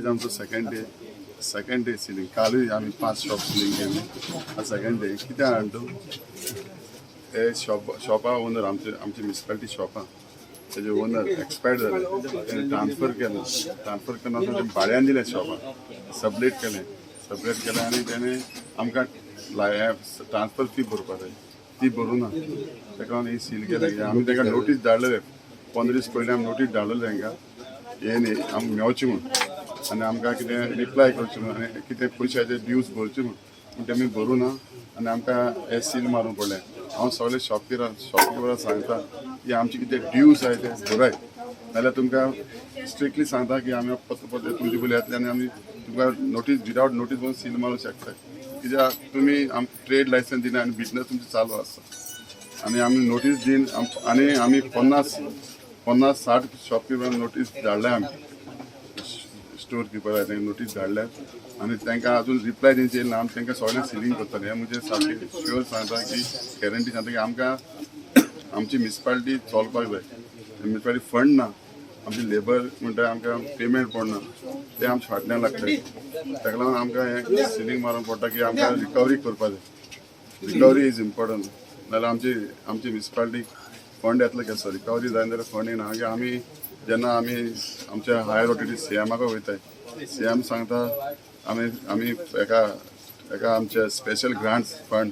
आयज आमचो second day ceiling. कालूय आमी 5 शॉप सिलींग केली. सेकंड डे कित्याक जाणा तूं हे शॉपा ओनर आमचे म्युनिसिपालिटी शॉपा तेजे ओनर एक्सपायर्ड जाले. तेणें ट्रान्सफर करून ते भाड्यान दिले शॉपा. सबलेट केलें आनी तेणें आमकां ट्रान्सफर फी भरपा जाय ती भरूना. ताका लागून ही सील केलें. आमी ताका नोटीस धाडलेले 15 दीस पयलीं आमी नोटीस धाडलेले तांकां हे न्ही आमी मेवचें म्हूण आनी आमकां कितें रिप्लाय करचें म्हूण आनी कितें पयशाचे ड्यूज भरचे म्हूण तेमी भरूना आनी आमकां हे सील मारूंक पडलें. हांव सगळे शॉपकिपराक सांगता की आमचे कितें ड्यूज आहाय ते भराय नाल्यार तुमकां स्ट्रिक्टली सांगता की आमी परत तुमचे पयलीं येतले आनी आमी तुमकां नोटीस विदावट नोटीस म्हणून सील मारूंक शकता. कित्याक तुमी आमकां ट्रेड लायसन्स दिना आनी बिजनस तुमचो चालू आसता आनी आमी नोटीस दिन आनी आमी 50-60 शॉपकिपरांक नोटीस धाडल्या. आमी स्टोर किपर तांकां नोटीस धाडल्या आनी तांकां अजून रिप्लाय दिवचे येयना. आमी तांकां सगळ्यांक सिलींग करतले. हे म्हणजे सारकें शुअर सांगता की गॅरंटी सांगता की आमकां आमची म्युनिसिपालिटी चलपाक जाय. म्युनिसिपालिटी फंड ना. आमचे लेबर म्हणटा आमकां पेमेंट पडना ते आमच्या फाटल्यान लागता. ताका लागून आमकां हें सिलींग मारूंक पडटा की आमकां रिकवरी करपा जाय. Recovery is important. नाल्यार आमची म्युनिसिपालिटी फंड येतलो केसो रिकवरी जाय जाल्यार फंड येना. की आमी जेन्ना आमी आमच्या हायर ऑथॉरिटी CMाक वयताय CM सांगता आमी एका आमचे स्पेशल ग्रांट्स फंड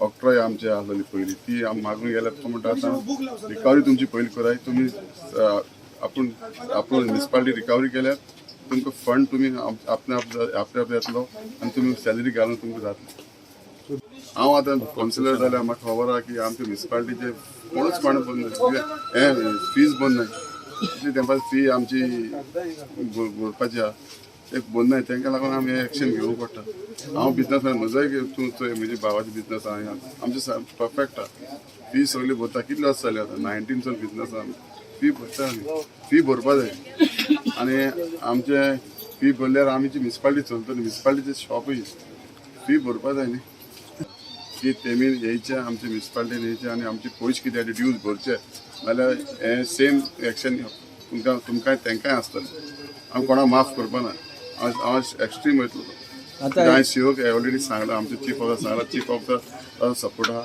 ऑक्ट्रॉय आमचे आसलेली पयलीं ती आमी मागूंक गेल्यार तो म्हणटा आतां रिकवरी तुमची पयली कराय. तुमी आपूण म्युनिसिपालिटी रिकवरी केल्यार तुमकां फंड तुमी आपणे आप येतलो आनी तुमी सॅलरी घालून तुमकां जातलो. हांव आतां कावन्सिलर जाल्यार म्हाका खबर आहा की आमच्या म्युनिसिपालिटीचे कोणूच कोण हें फीज बंद नाय. तेंपार फी आमची भरपाची आहा ते बंद नाय. तांकां लागून आमी एक्शन घेवंक पडटा. हांव बिजनसमॅन म्हजोय तूं चोय म्हजे भावाचो बिजनस आहा आमचे परफेक्ट आहा. फी सगळी भरता. कितले वर्स जाली आतां 19 बिजनस आहा. फी भरता आमी. फी भरपा जाय आनी आमचे फी भरल्यार आमची म्युनिसिपालिटी चलतली. म्युनिसिपालिटीचे शॉपूय फी भरपा जाय न्ही की तेमी येयचे आमचे म्युनिसिपालिटीन येयचे आनी आमचे पयशे कितें ड्यूज भरचे नाल्यार हे सेम एक्शन तुमकां तेंकांय आसतलें. हांव कोणाक माफ करपा ना. हांव एक्स्ट्रीम वयतलो. हांवें COक ऑलरेडी सांगलां. आमचे चीफ ऑफिसर सांगलां. चीफ ऑफिसर सपोर्ट आहा.